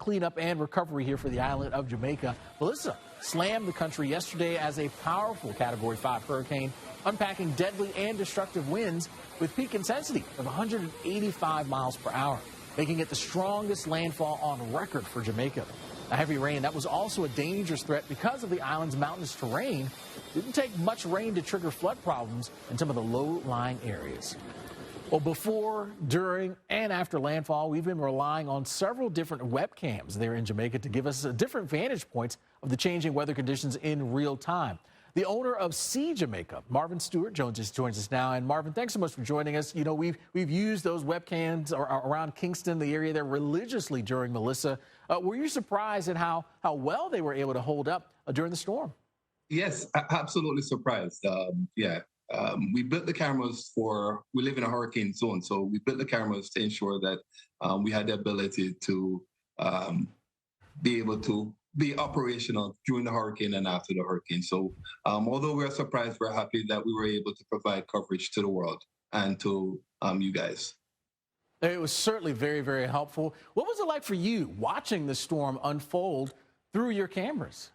cleanup and recovery here for the island of Jamaica. Melissa slammed the country yesterday as a powerful Category 5 hurricane, unpacking deadly and destructive winds with peak intensity of 185 miles per hour, making it the strongest landfall on record for Jamaica. A heavy rain that was also a dangerous threat because of the island's mountainous terrain. Didn't take much rain to trigger flood problems in some of the low-lying areas. Well, before, during, and after landfall, we've been relying on several different webcams there in Jamaica to give us different vantage points of the changing weather conditions in real time. The owner of SeeJamaica, Marvin Stuart, joins us now. And Marvin, thanks so much for joining us. You know, we've used those webcams around Kingston, the area there, religiously during Melissa. Were you surprised at how well they were able to hold up during the storm? Yes, absolutely surprised. We built the cameras we live in a hurricane zone, so we built the cameras to ensure that we had the ability to be able to be operational during the hurricane and after the hurricane. So although we're surprised, we're happy that we were able to provide coverage to the world and to you guys. It was certainly very, very helpful. What was it like for you watching the storm unfold through your cameras?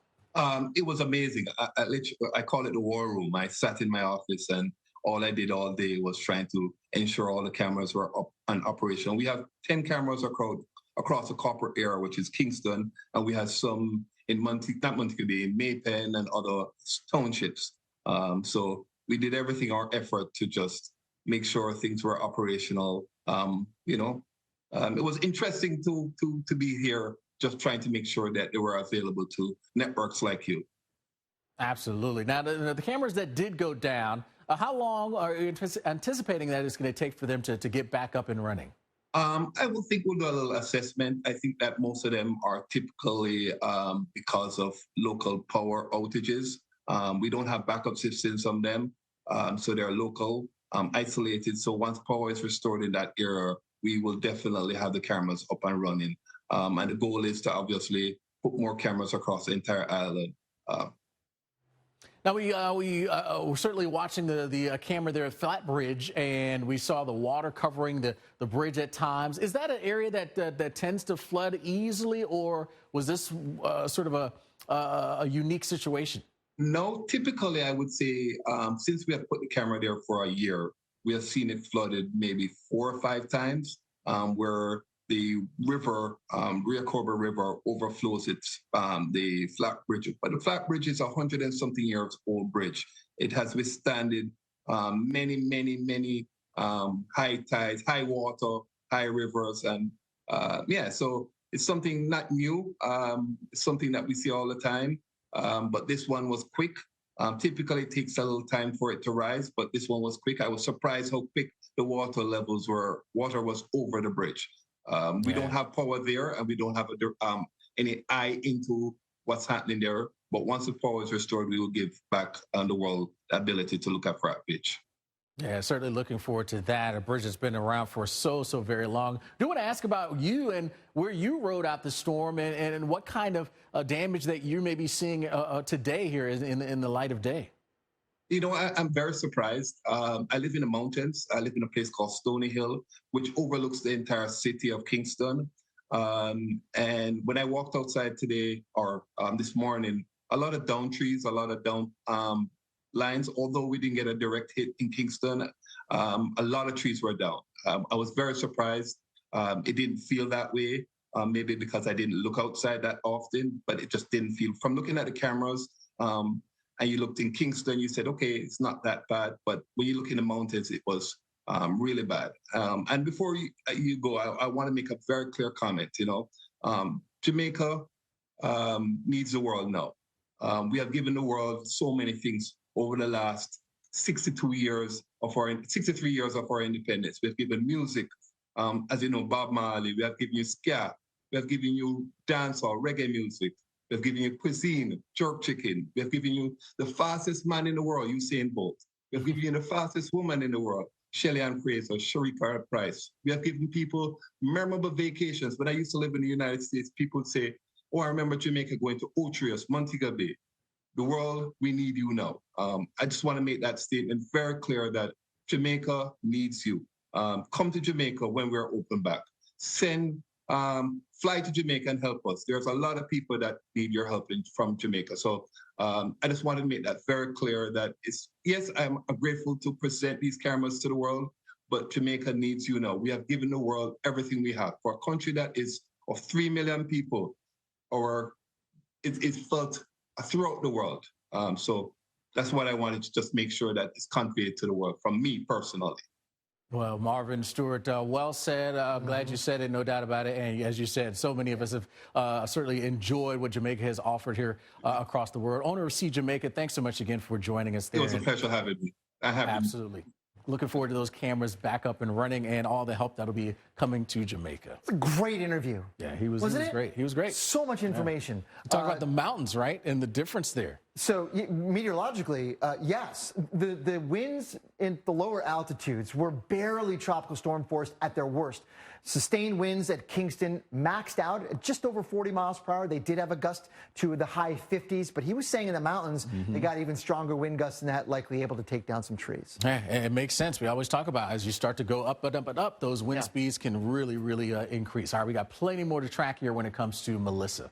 It was amazing. I call it the war room. I sat in my office and all I did all day was trying to ensure all the cameras were up and operational. We have 10 cameras across the corporate area, which is Kingston, and we have some in Montego Bay, Maypen, and other townships. So we did everything, our effort to just make sure things were operational. It was interesting to be here, just trying to make sure that they were available to networks like you. Absolutely. Now, the cameras that did go down, how long are you anticipating that it's going to take for them to get back up and running? I would think we'll do a little assessment. I think that most of them are typically because of local power outages. We don't have backup systems on them, so they're local, isolated. So once power is restored in that area, we will definitely have the cameras up and running. And the goal is to obviously put more cameras across the entire island. Now, we were certainly watching the camera there at Flatbridge, and we saw the water covering the bridge at times. Is that an area that tends to flood easily, or was this sort of a unique situation? No, typically I would say since we have put the camera there for a year, we have seen it flooded maybe 4 or 5 times, where the river, Rio Corba River, overflows the flat bridge. But the flat bridge is 100 and something years old bridge. It has withstanded many high tides, high water, high rivers, and so it's something not new. It's something that we see all the time. But this one was quick. Typically, it takes a little time for it to rise, but this one was quick. I was surprised how quick the water levels were. Water was over the bridge. We don't have power there, and we don't have any eye into what's happening there. But once the power is restored, we will give back the world the ability to look at Flatbridge. Yeah, certainly looking forward to that. A bridge that's been around for so very long. I do want to ask about you and where you rode out the storm and what kind of damage that you may be seeing today here in the light of day. You know, I'm very surprised. I live in the mountains. I live in a place called Stony Hill, which overlooks the entire city of Kingston. And when I walked outside today or this morning, a lot of down trees, a lot of down lines. Although we didn't get a direct hit in Kingston, a lot of trees were down. I was very surprised. It didn't feel that way, maybe because I didn't look outside that often, but it just didn't feel. From looking at the cameras, and you looked in Kingston, you said, okay, it's not that bad. But when you look in the mountains, it was really bad. And before you go, I want to make a very clear comment. Jamaica needs the world now. We have given the world so many things over the last 63 years of our independence. We've given music, as you know, Bob Marley. We have given you ska. We have given you dancehall, reggae music. We have given you cuisine, jerk chicken. We have given you the fastest man in the world, Usain Bolt. We have given you the fastest woman in the world, Shelley Ann Fraser, Sharika Price. We have given people memorable vacations. When I used to live in the United States, people would say, oh, I remember Jamaica going to Otrius, Montego Bay. The world, we need you now. I just want to make that statement very clear that Jamaica needs you. Come to Jamaica when we're open back. Send fly to Jamaica and help us. There's a lot of people that need your help from Jamaica. So I just wanted to make that very clear that yes, I'm grateful to present these cameras to the world, but Jamaica needs you now. We have given the world everything we have. For a country that is of 3 million people, or it's felt throughout the world. So that's what I wanted to just make sure that it's conveyed to the world from me personally. Well, Marvin, Stuart, well said. Glad you said it, no doubt about it. And as you said, so many of us have certainly enjoyed what Jamaica has offered here across the world. Owner of SeeJamaica, thanks so much again for joining us there. It was a pleasure having me. Absolutely. Looking forward to those cameras back up and running and all the help that'll be coming to Jamaica. It's a great interview. Yeah, he was great. He was great. So much information. Yeah. Talk about the mountains, right? And the difference there. So meteorologically, yes, the winds in the lower altitudes were barely tropical storm force at their worst. Sustained winds at Kingston maxed out at just over 40 miles per hour. They did have a gust to the high 50s, but he was saying in the mountains, they got even stronger wind gusts than that, likely able to take down some trees. Yeah, it makes sense. We always talk about as you start to go up and up and up, those wind speeds can really, really increase. All right, we got plenty more to track here when it comes to Melissa.